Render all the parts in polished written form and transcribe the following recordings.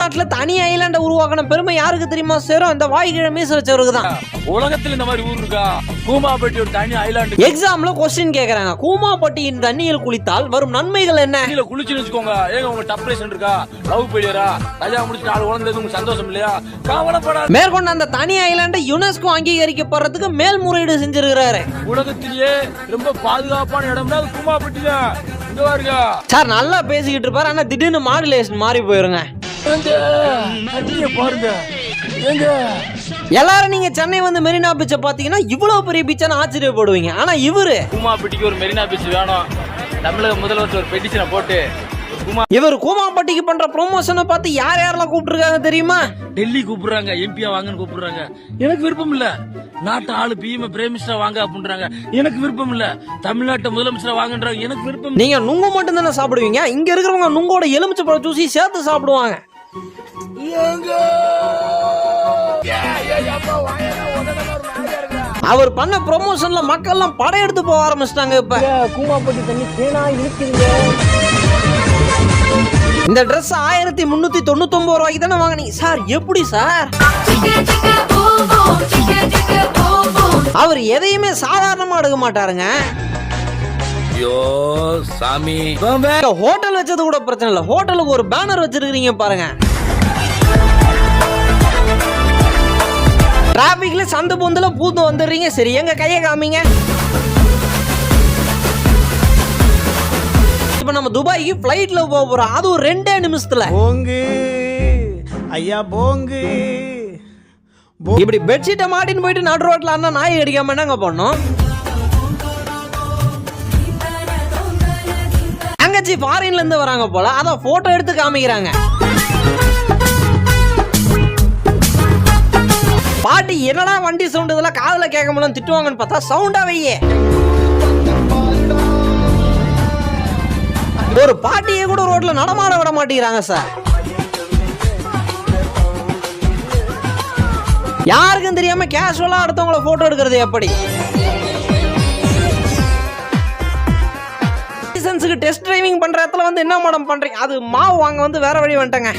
நாட்டுல தனி ஐலாண்ட உருவாக்கின பெருமை யாருக்கு தெரியுமா சேரும்? இந்த வாய்க்கிழமை மீச வச்சவருக்கு தான். உலகத்துல இந்த மாதிரி ஊர் இருக்கா? கூமாப்பட்டி ஒரு தனி ஐலாண்ட். எக்ஸாம்ல கொஸ்டின் கேக்குறாங்க, கூமாப்பட்டியின் தண்ணியில் குளித்தால் வரும் நன்மைகள் என்ன? தண்ணியில குளிச்சுன்னு வச்சுக்கோங்க, ஏங்க உங்க டப்ரேஷன் இருக்கா, லவ் பெரியரா, கல்யாணம் முடிச்சு 4 குழந்தை உங்களுக்கு சந்தோஷம் இல்லையா? கவலைப்படாத. மேற்கொண்டு அந்த தனி ஐலாண்டை யுனெஸ்கோ அங்கீகரிக்கப்படுறதுக்கு மேல்முறையீடு செஞ்சிருக்கிறாரு. உலகத்திலேயே ரொம்ப பாதுகாப்பான இடம்னா கூமாப்பட்டி தான். இங்க பாருங்க சார், நல்லா பேசிக்கிட்டு இருப்பாரு, ஆனா திடீர்னு மாடுலேஷன் மாறி போயிருங்க. பாருங்க எல்லாரும் நீங்க சென்னை வந்து மெரினா பீச்சை பாத்தீங்கன்னா இவ்வளவு பெரிய பீச்சான ஆச்சரியப்படுவீங்க. ஆனா இவரு கூமாப்பட்டிக்கு ஒரு மெரினா பீச் வேணும், தமிழக முதல்வர் ஒரு பெட்டிஷனை போட்டு இவர் கூமாப்பட்டிக்கு பண்ற ப்ரொமோஷனை பார்த்து யார் யாரெல்லாம் கூப்பிட்டுருக்காங்க தெரியுமா? டெல்லி கூப்பிடுறாங்க, எம்பியா வாங்கன்னு கூப்பிடுறாங்க. எனக்கு விருப்பம் இல்ல. நாட்டு ஆளு பிஎம் பிரைம் மினிஸ்டர் வாங்க அப்படின்றாங்க, எனக்கு விருப்பம் இல்ல. தமிழ்நாட்டு முதலமைச்சர் வாங்கன்றாங்க, எனக்கு விருப்பம். நீங்க நுங்கு மட்டும் தானே சாப்பிடுவீங்க, இங்க இருக்கிறவங்க நுங்கோட எலுமிச்சை பழ ஜூஸி சேர்த்து சாப்பிடுவாங்க. அவர் பண்ண ப்ரொமோஷன்ல மக்கள் எல்லாம் படையெடுத்து போக ஆரம்பிச்சிட்டாங்க. இப்ப கூமாப்பட்டி தண்ணி தேனா இருக்குதுங்க. இந்த ட்ரெஸ் 1399 ரூபாய்க்கு தானே வாங்கினீங்க சார்? எப்படி சார்? அவர் எதையுமே சாதாரணமா எடுக்க மாட்டாருங்க. ஐயோ சாமி, ஹோட்டல் வச்சது கூட பிரச்சனை இல்ல, ஹோட்டலுக்கு ஒரு பேனர் வச்சிருக்கீங்க பாருங்க. டிராபிக்ல சந்து பொந்துல பூந்து வந்துடுறீங்க. சரி, எங்க கைய காமிங்க. இப்ப நம்ம துபாய்க்கு பிளைட்ல போக போறோம், அது ஒரு 2 நிமிஷத்துல. போங்கு ஐயா போங்கு. இப்படி பெட்ஷீட்டை மாட்டின்னு போயிட்டு நடு ரோட்ல அண்ணா நாய் அடிக்காம என்னங்க பண்ணோம்? தங்கச்சி ஃபாரின்ல இருந்து வராங்க போல, அதான் போட்டோ எடுத்து காமிக்கிறாங்க. பாட்டி என்னடா வண்டி சவுண்ட் இதெல்லாம் காதுல கேட்க முடியல திட்டுவாங்கன்னு பார்த்தா சவுண்டா வையே. ஒரு பாட்டியை கூட ரோட்ல நடமாட விட மாட்டேங்கிறாங்க சார். யாருக்கும் தெரியாம கேஷுவலா அடுத்தவங்கள போட்டோ எடுக்கிறது எப்படி? லைசன்ஸுக்கு டெஸ்ட் டிரைவிங் பண்ற இடத்துல வந்து என்ன மேடம் பண்றீங்க? அது மாவு வாங்க வந்து வேற வழி வந்துட்டங்க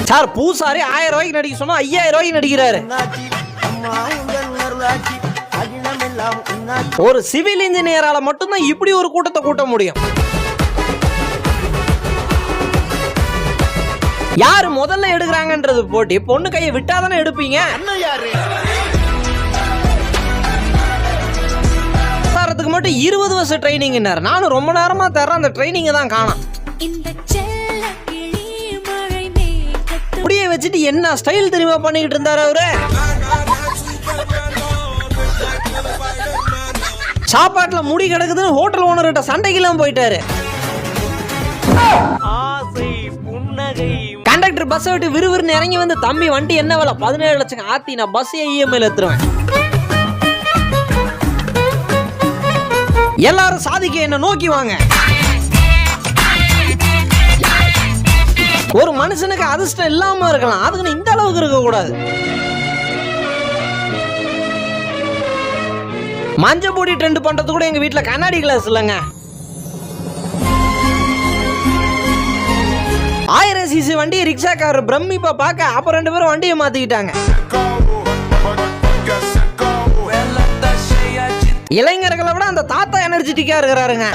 சார். பூசாரி 1000 ரூபாய்க்கு நடிக்க சொன்னா 5000 ரூபாய்க்கு நடிக்கிறாரு. ஒரு சிவில் இன்ஜினியரால மட்டும்தான் இப்படி ஒரு கூட்டத்தை கூட்ட முடியும். யாரு முதல்ல எடுக்கிறாங்கன்றது போட்டி. பொண்ணு கையை விட்டாதானே எடுப்பீங்க. மட்டும் 20 வருஷம் ட்ரைனிங். நானும் ரொம்ப நேரமா தர்றேன், அந்த ட்ரைனிங் தான் காணோம். முடிய வச்சுட்டு என்ன ஸ்டைல் தெரியுமா பண்ணிக்கிட்டு இருந்தாரு அவரு? சாப்பாட்டுல முடி கிடக்குதுன்னு ஹோட்டல் ஓனர்கிட்ட சண்டைக்கெல்லாம் போயிட்டாரு. கண்டக்டர் பஸ் விட்டு விறுவிறுன்னு இறங்கி வந்து, தம்பி வண்டி என்ன விலை? 17 லட்சம். ஆத்தி, நான் பஸ் இஎம்ஐல எடுத்துருவேன். எல்லாரும் சாதிக்க என்ன நோக்கி வாங்க. ஒரு மனுஷனுக்கு அதிர்ஷ்டம் இல்லாம இருக்கலாம், அதுக்கு இந்த அளவுக்கு இருக்க கூடாது. மஞ்ச பொடி ட்ரெண்ட் பண்றது கூட எங்க வீட்டுல கண்ணாடி கிளாஸ் இல்லைங்க. 1000 சிசி வண்டி ரிக்ஷாக்காரர் பிரமிப்பா பார்க்க அப்ப 2 பேரும் வண்டியை மாத்திக்கிட்டாங்க. இளைஞர்களை விட அந்த தாத்தா எனர்ஜெட்டிக்கா இருக்கிறாருங்க.